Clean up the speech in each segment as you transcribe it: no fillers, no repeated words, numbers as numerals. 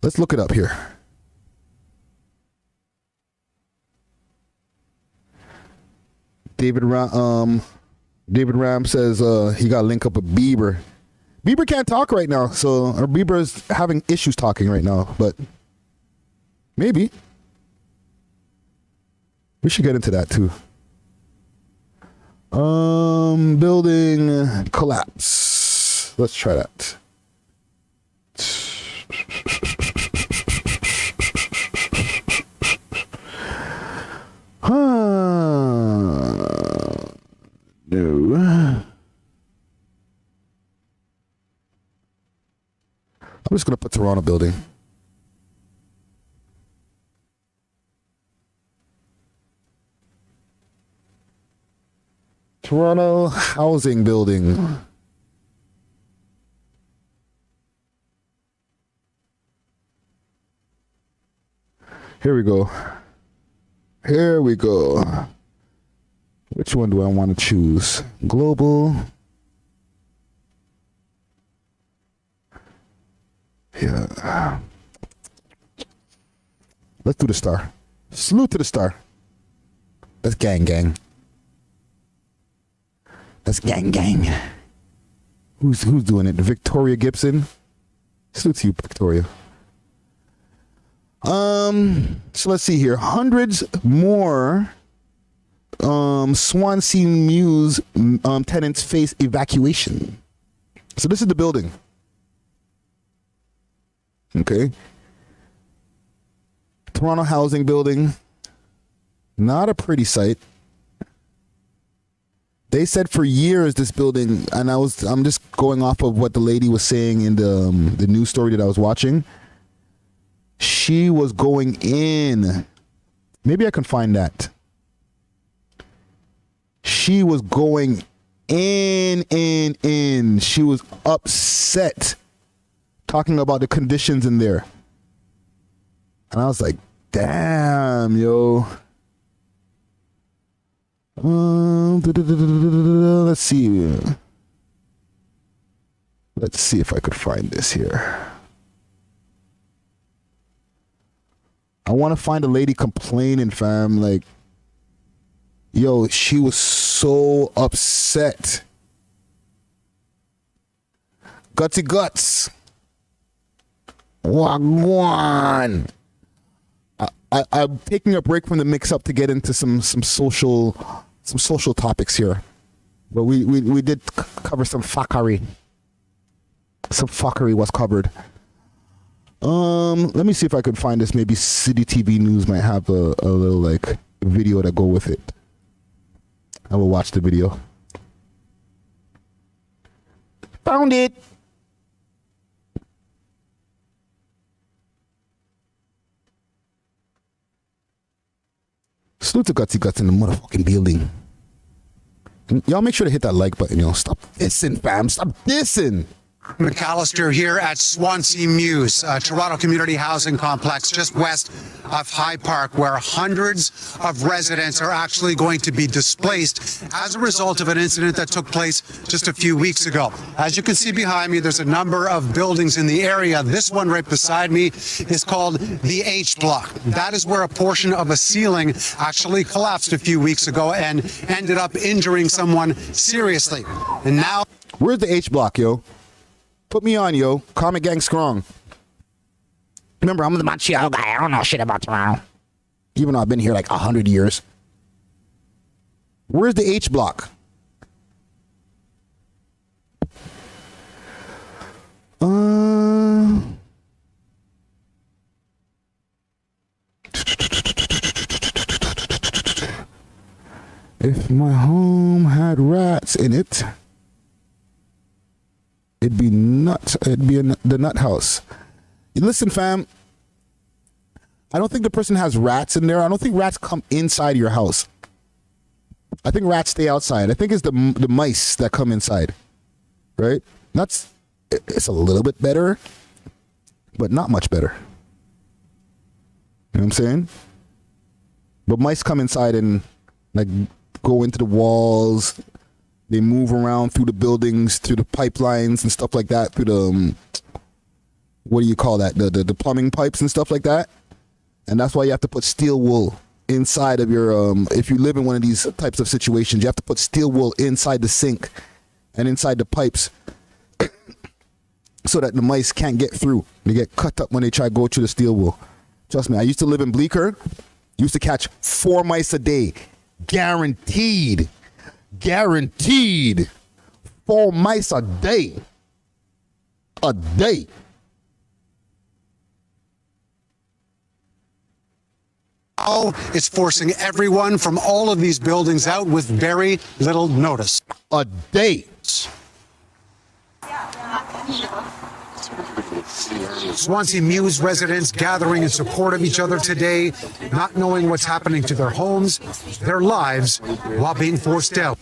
Let's look it up here. David Ram says he got to link up with Bieber. Bieber can't talk right now, or Bieber is having issues talking right now, but maybe. We should get into that too. Building collapse. Let's try that. No. I'm just going to put Toronto building. Toronto housing building. Here we go. Here we go. Which one do I want to choose? Global. Yeah. Let's do the star. Salute to the star. That's gang gang. That's gang gang. Who's doing it? Victoria Gibson. Salute to you, Victoria. So let's see here. Hundreds more Swansea Muse tenants face evacuation. So this is the building. Okay. Toronto housing building. Not a pretty sight. They said for years this building, and I'm just going off of what the lady was saying in the news story that I was watching. She was going in. Maybe I can find that. She was going in. She was upset talking about the conditions in there. And I was like, damn, yo. Let's see. Let's see if I could find this here. I want to find a lady complaining, fam. Like, yo, she was so upset. Gutsy Guttz. Wagwan. I'm taking a break from the mix-up to get into some social topics here. But we did cover some fuckery. Some fuckery was covered. Let me see if I could find this. Maybe City TV News might have a little like video to go with it. I will watch the video. Found it. Salute to Gutsy Guts in the motherfucking building. Y'all make sure to hit that like button, yo. Stop dissing, fam. Stop dissing. McAllister here at Swansea Muse, a Toronto community housing complex just west of High Park, where hundreds of residents are actually going to be displaced as a result of an incident that took place just a few weeks ago. As you can see behind me, there's a number of buildings in the area. This one right beside me is called the H block. That is where a portion of a ceiling actually collapsed a few weeks ago and ended up injuring someone seriously. And now... Where's the H block, yo? Put me on, yo. Comic Gang Strong. Remember, I'm the Montreal guy. I don't know shit about Toronto. Even though I've been here like 100 years. Where's the H block? If my home had rats in it, it'd be nuts. It'd be the nut house. Listen, fam. I don't think the person has rats in there. I don't think rats come inside your house. I think rats stay outside. I think it's the mice that come inside. Right? It's a little bit better, but not much better. You know what I'm saying? But mice come inside and like go into the walls. They move around through the buildings, through the pipelines and stuff like that, through the what do you call that? The plumbing pipes and stuff like that. And that's why you have to put steel wool inside of your, if you live in one of these types of situations, you have to put steel wool inside the sink and inside the pipes so that the mice can't get through. They get cut up when they try to go through the steel wool. Trust me, I used to live in Bleecker. Used to catch 4 mice a day. Guaranteed. Guaranteed. 4 mice a day. A day. Now it's forcing everyone from all of these buildings out with very little notice. A day. Swansea Muse residents gathering in support of each other today, not knowing what's happening to their homes, their lives, while being forced out.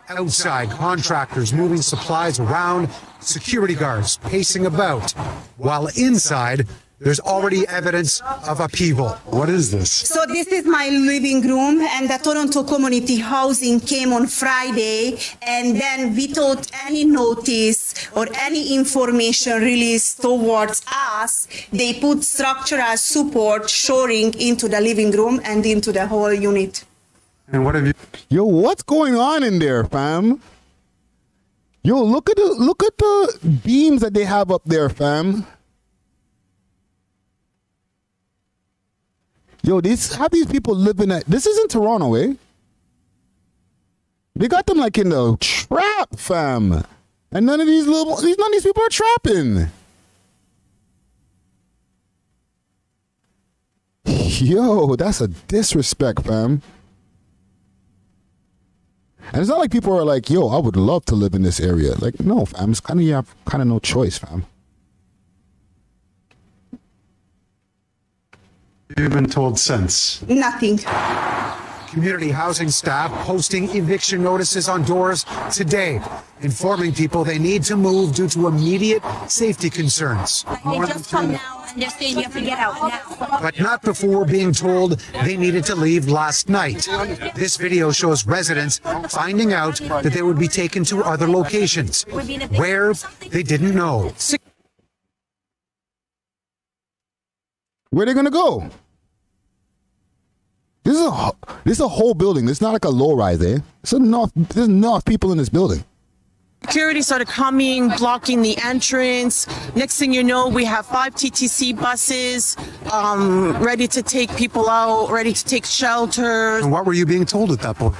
Outside, contractors moving supplies around, security guards pacing about, while inside, there's already evidence of upheaval. What is this? So this is my living room, and the Toronto Community Housing came on Friday, and then without any notice or any information released towards us, they put structural support shoring into the living room and into the whole unit. And what have you? Yo, what's going on in there, fam? Yo, look at the beams that they have up there, fam. Yo, how these people living at, this isn't Toronto, eh? They got them like in the trap, fam. And none of these people are trapping. Yo, that's a disrespect, fam. And it's not like people are like, yo, I would love to live in this area. Like, no, fam, it's kind of, you have kind of no choice, fam. You've been told since? Nothing. Community housing staff posting eviction notices on doors today, informing people they need to move due to immediate safety concerns. They just come now and they're saying you have to get out now. But not before being told they needed to leave last night. This video shows residents finding out that they would be taken to other locations, where they didn't know. Where are they gonna go? This is a whole building. It's not like a low rise, eh? There's enough people in this building. Security started coming, blocking the entrance. Next thing you know, we have 5 TTC buses ready to take people out, ready to take shelter. And what were you being told at that point?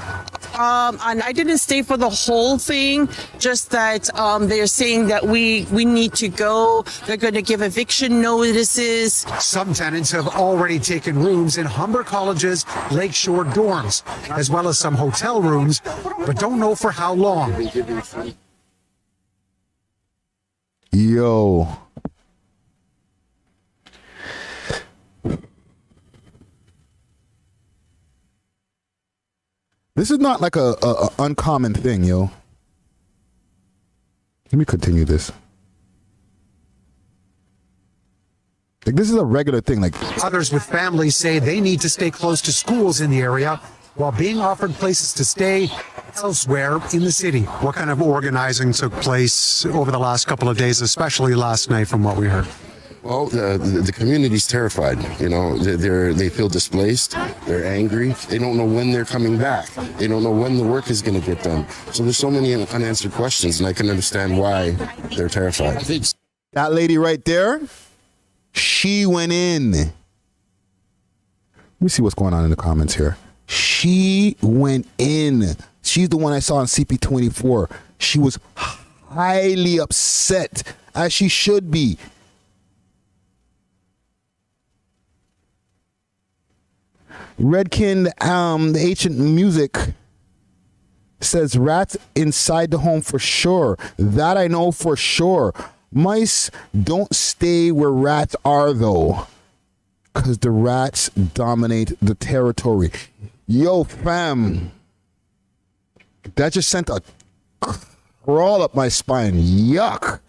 And I didn't stay for the whole thing, just that they're saying that we need to go. They're going to give eviction notices. Some tenants have already taken rooms in Humber College's Lakeshore dorms, as well as some hotel rooms, but don't know for how long. Yo. This is not like a uncommon thing, yo. Let me continue this. Like, this is a regular thing. Like, others with families say they need to stay close to schools in the area while being offered places to stay elsewhere in the city. What kind of organizing took place over the last couple of days, especially last night from what we heard? Well, the community's terrified. You know, they feel displaced. They're angry. They don't know when they're coming back. They don't know when the work is going to get done. So there's so many unanswered questions, and I can understand why they're terrified. That lady right there, she went in. Let me see what's going on in the comments here. She went in. She's the one I saw on CP24. She was highly upset, as she should be. Redkin, the ancient music says rats inside the home for sure. That I know for sure. Mice don't stay where rats are though, because the rats dominate the territory. Yo, fam, that just sent a crawl up my spine. Yuck.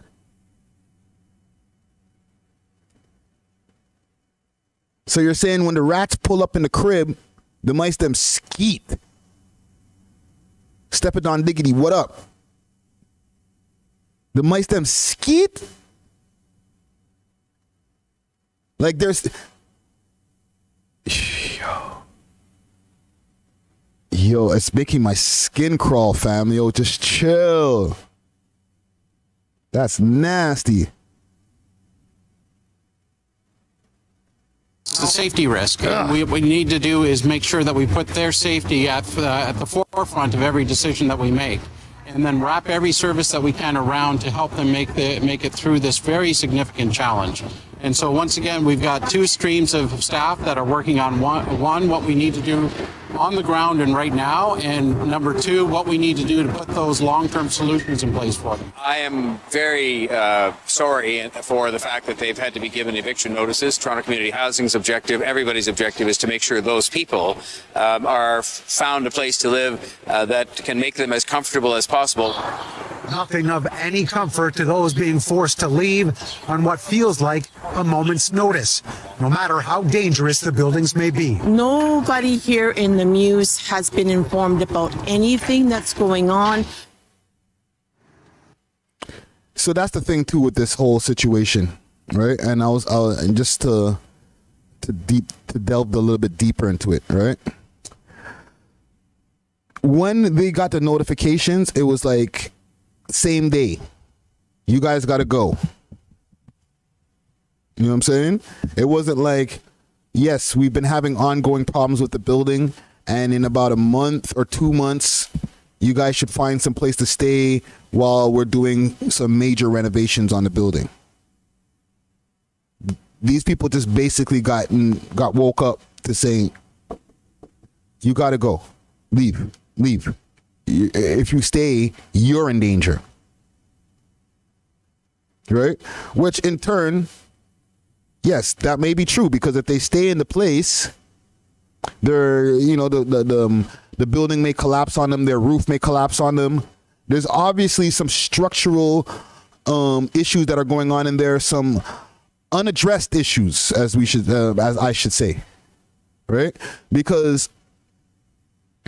So you're saying when the rats pull up in the crib, the mice them skeet. Step it on diggity, what up? The mice them skeet? Like there's, yo, it's making my skin crawl, fam. Yo, just chill. That's nasty. It's a safety risk. What we need to do is make sure that we put their safety at the forefront of every decision that we make, and then wrap every service that we can around to help them make it through this very significant challenge. And so once again, we've got two streams of staff that are working on one, what we need to do on the ground and right now, and number two, what we need to do to put those long-term solutions in place for them. I am very sorry for the fact that they've had to be given eviction notices. Toronto Community Housing's objective, everybody's objective, is to make sure those people are found a place to live that can make them as comfortable as possible. Nothing of any comfort to those being forced to leave on what feels like a moment's notice, no matter how dangerous the buildings may be. Nobody here in the Muse has been informed about anything that's going on. So that's the thing too with this whole situation, right? And I was just to delve a little bit deeper into it, right? When they got the notifications, it was like same day. You guys got to go. You know what I'm saying? It wasn't like, yes, we've been having ongoing problems with the building, and in about a month or 2 months, you guys should find some place to stay while we're doing some major renovations on the building. These people just basically got woke up to saying, you got to go. Leave. If you stay, you're in danger. Right? Which in turn, yes, that may be true, because if they stay in the place, they're, you know, the building may collapse on them, their roof may collapse on them. There's obviously some structural issues that are going on in there, some unaddressed issues, as I should say, right? Because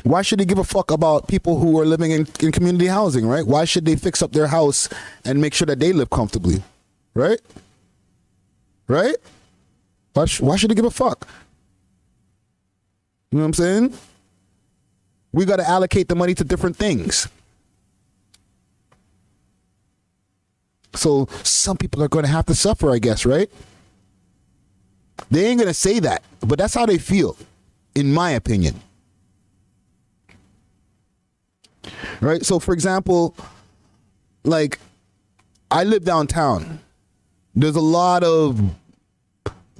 why should they give a fuck about people who are living in community housing, right? Why should they fix up their house and make sure that they live comfortably, right? Right? Why should they give a fuck? You know what I'm saying? We got to allocate the money to different things. So some people are going to have to suffer, I guess, right? They ain't going to say that, but that's how they feel, in my opinion. Right? So, for example, like, I live downtown. There's a lot of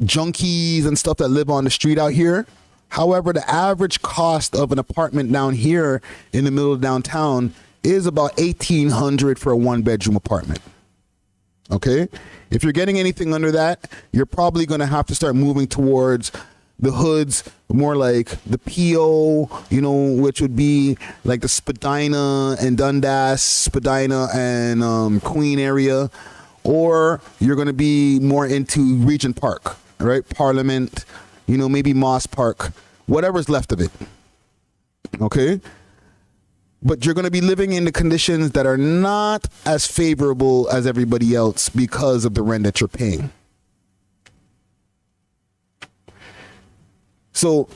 junkies and stuff that live on the street out here. However, the average cost of an apartment down here in the middle of downtown is about $1,800 for a one-bedroom apartment. Okay? If you're getting anything under that, you're probably going to have to start moving towards the hoods, more like the PO, you know, which would be like the Spadina and Dundas, Spadina and Queen area, or you're going to be more into Regent Park, right? Parliament, you know, maybe Moss Park, whatever's left of it. Okay? But you're going to be living in the conditions that are not as favorable as everybody else because of the rent that you're paying. So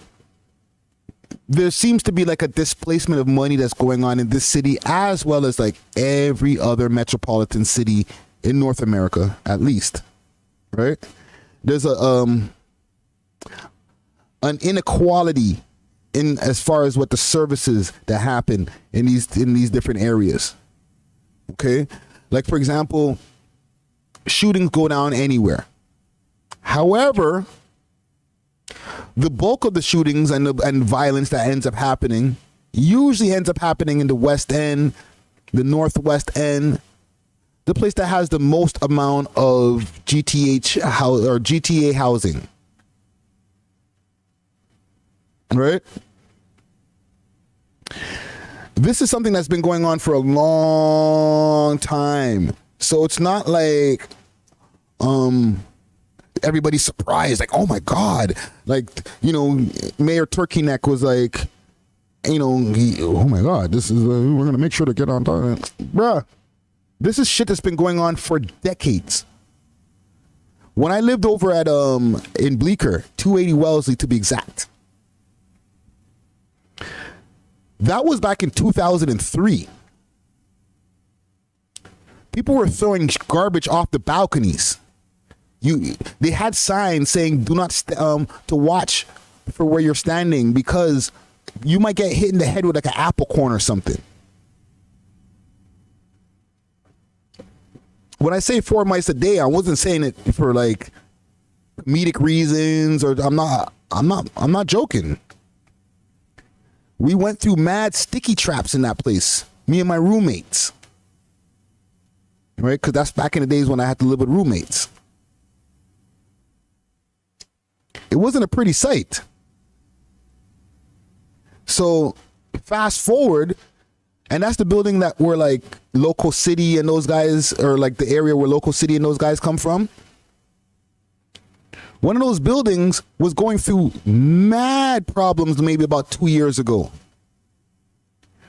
there seems to be like a displacement of money that's going on in this city, as well as like every other metropolitan city in North America, at least, right? There's an inequality in as far as what the services that happen in these different areas. Okay, like for example, shootings go down anywhere. However, the bulk of the shootings and violence that ends up happening usually ends up happening in the West End, the Northwest End, the place that has the most amount of GTA housing. Right? This is something that's been going on for a long time. So it's not like everybody's surprised, like, oh my God. Like, you know, Mayor Turkey Neck was like, you know, oh my God, this is, we're going to make sure to get on time. Bruh, this is shit that's been going on for decades. When I lived over at in Bleecker, 280 Wellesley to be exact, that was back in 2003. People were throwing garbage off the balconies. They had signs saying "Do not to watch for where you're standing because you might get hit in the head with like an apple corn or something." When I say 4 mice a day, I wasn't saying it for like comedic reasons, or I'm not joking. We went through mad sticky traps in that place, me and my roommates. Right? Because that's back in the days when I had to live with roommates. It wasn't a pretty sight. So fast forward, and that's the building that where like Local City and those guys, or like the area where Local City and those guys come from. One of those buildings was going through mad problems maybe about 2 years ago,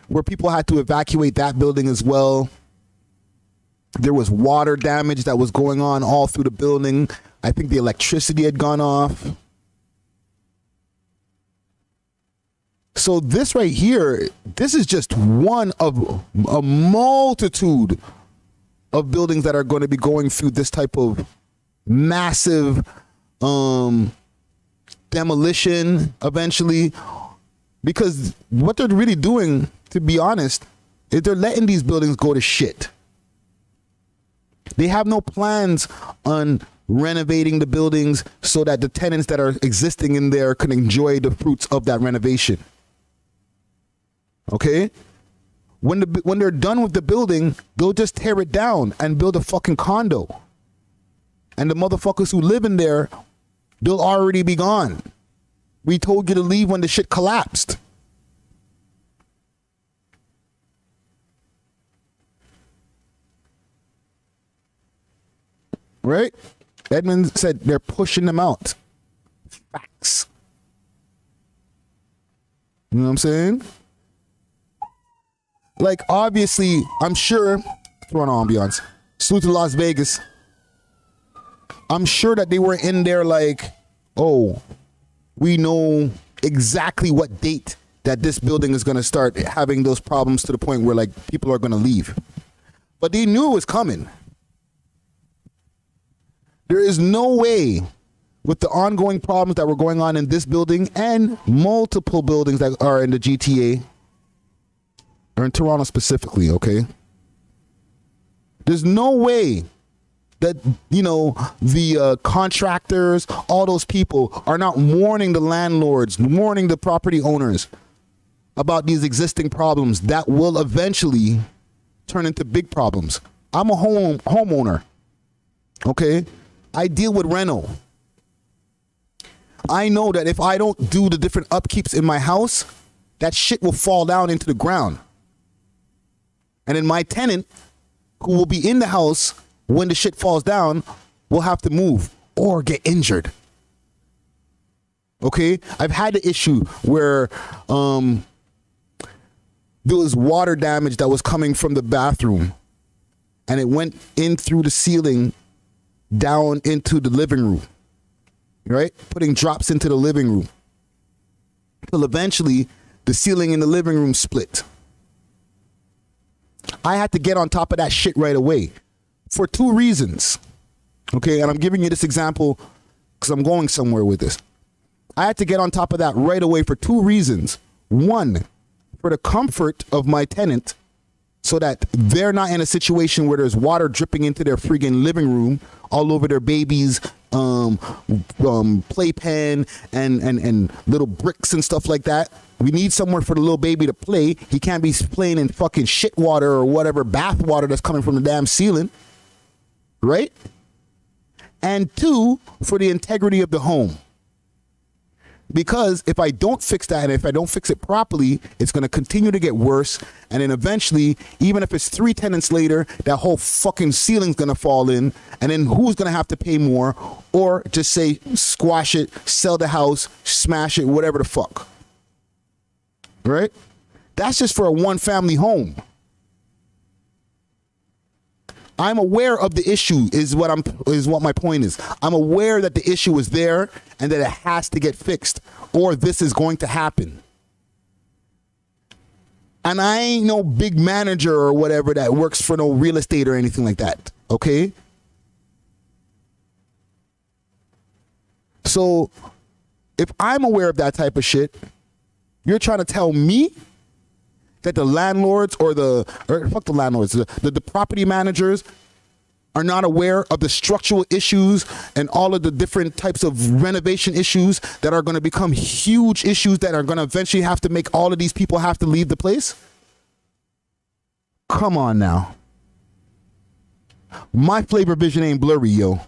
where people had to evacuate that building as well. There was water damage that was going on all through the building. I think the electricity had gone off. So this right here, this is just one of a multitude of buildings that are going to be going through this type of massive demolition eventually. Because what they're really doing, to be honest, is they're letting these buildings go to shit. They have no plans on renovating the buildings so that the tenants that are existing in there can enjoy the fruits of that renovation. Okay? When they're done with the building, they'll just tear it down and build a fucking condo. And the motherfuckers who live in there, they'll already be gone. We told you to leave when the shit collapsed. Right? Edmund said they're pushing them out. Facts. You know what I'm saying? Like, obviously, I'm sure, throwing on ambiance, salute to Las Vegas. I'm sure that they were in there like, oh, we know exactly what date that this building is going to start having those problems to the point where, like, people are going to leave. But they knew it was coming. There is no way, with the ongoing problems that were going on in this building and multiple buildings that are in the GTA, or in Toronto specifically, okay? There's no way that, you know, the contractors, all those people are not warning the landlords, warning the property owners about these existing problems that will eventually turn into big problems. I'm a homeowner, okay? I deal with reno. I know that if I don't do the different upkeeps in my house, that shit will fall down into the ground. And then my tenant, who will be in the house when the shit falls down, will have to move or get injured. Okay? I've had the issue where there was water damage that was coming from the bathroom, and it went in through the ceiling down into the living room, right? Putting drops into the living room. Till eventually the ceiling in the living room split. I had to get on top of that shit right away for 2 reasons. Okay, and I'm giving you this example because I'm going somewhere with this. I had to get on top of that right away for 2 reasons. One, for the comfort of my tenant, so that they're not in a situation where there's water dripping into their friggin' living room all over their baby's playpen and little bricks and stuff like that. We need somewhere for the little baby to play. He can't be playing in fucking shit water or whatever bath water that's coming from the damn ceiling. Right? And 2, for the integrity of the home. Because if I don't fix that, and if I don't fix it properly, it's going to continue to get worse. And then eventually, even if it's 3 tenants later, that whole fucking ceiling's going to fall in. And then who's going to have to pay more? Or just say, squash it, sell the house, smash it, whatever the fuck. Right? That's just for a 1-family home. I'm aware of the issue is what my point is. I'm aware that the issue is there and that it has to get fixed or this is going to happen. And I ain't no big manager or whatever that works for no real estate or anything like that. Okay? So if I'm aware of that type of shit, you're trying to tell me that the landlords or fuck the landlords, the property managers are not aware of the structural issues and all of the different types of renovation issues that are going to become huge issues that are going to eventually have to make all of these people have to leave the place? Come on now. My flavor vision ain't blurry, yo.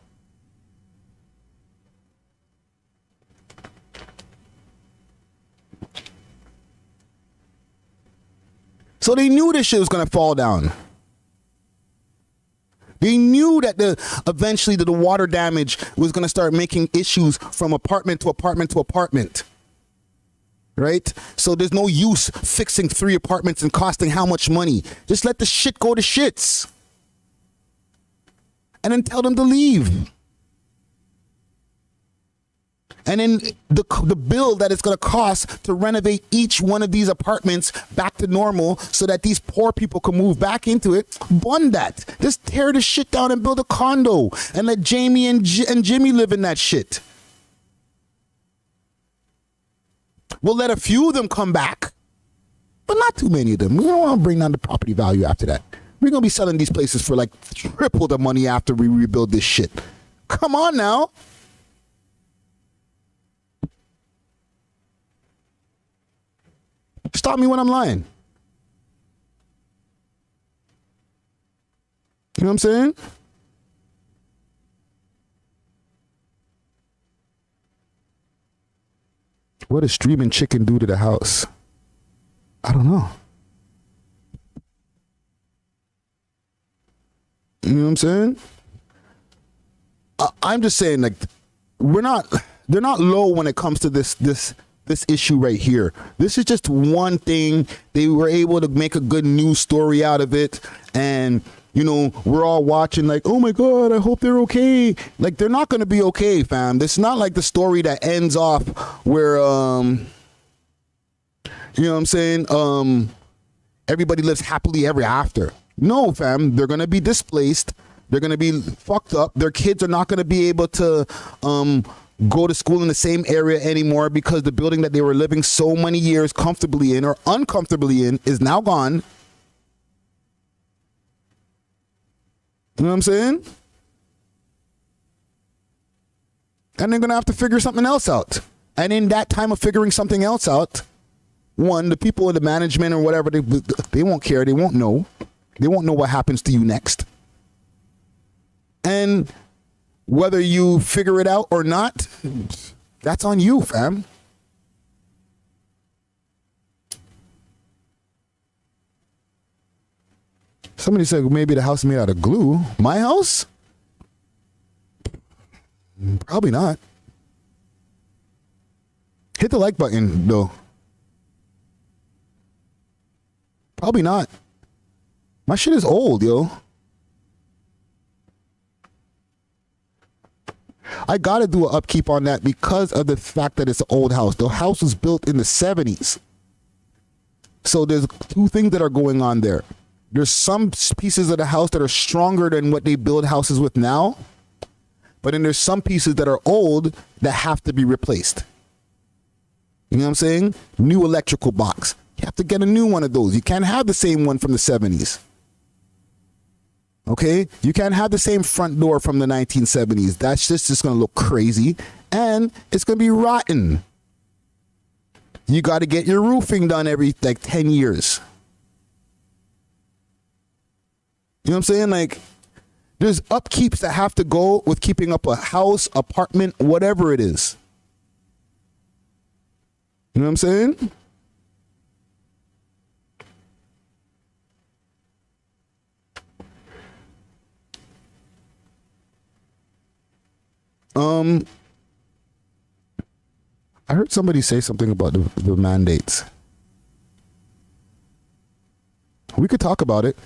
So they knew this shit was going to fall down. They knew that eventually the water damage was going to start making issues from apartment to apartment to apartment. Right? So there's no use fixing 3 apartments and costing how much money. Just let the shit go to shits. And then tell them to leave. And then the bill that it's going to cost to renovate each one of these apartments back to normal so that these poor people can move back into it, bond that. Just tear the shit down and build a condo and let Jamie and Jimmy live in that shit. We'll let a few of them come back, but not too many of them. We don't want to bring down the property value after that. We're going to be selling these places for like triple the money after we rebuild this shit. Come on now. Stop me when I'm lying. You know what I'm saying? What does streaming chicken do to the house? I don't know. You know what I'm saying? I'm just saying, like, they're not low when it comes to this issue right here. This is just one thing. They were able to make a good news story out of it. And, you know, we're all watching like, oh my God, I hope they're okay. Like, they're not going to be okay, fam. It's not like the story that ends off where, you know what I'm saying? Everybody lives happily ever after. No, fam. They're going to be displaced. They're going to be fucked up. Their kids are not going to be able to, go to school in the same area anymore because the building that they were living so many years comfortably in or uncomfortably in is now gone. You know what I'm saying? And they're going to have to figure something else out. And in that time of figuring something else out, one, the people in the management or whatever, they won't care. They won't know. They won't know what happens to you next. And whether you figure it out or not, that's on you, fam. Somebody said maybe the house is made out of glue. My house? Probably not. Hit the like button, though. Probably not. My shit is old, yo. I got to do an upkeep on that because of the fact that it's an old house. The house was built in the 70s. So there's 2 things that are going on there. There's some pieces of the house that are stronger than what they build houses with now. But then there's some pieces that are old that have to be replaced. You know what I'm saying? New electrical box. You have to get a new one of those. You can't have the same one from the 70s. Okay? You can't have the same front door from the 1970s. That's just going to look crazy. And it's going to be rotten. You got to get your roofing done every, 10 years. You know what I'm saying? Like, there's upkeeps that have to go with keeping up a house, apartment, whatever it is. You know what I'm saying? I heard somebody say something about the mandates. We could talk about it.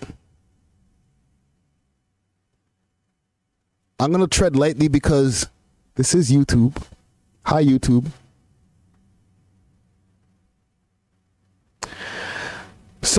I'm going to tread lightly because this is YouTube. Hi, YouTube.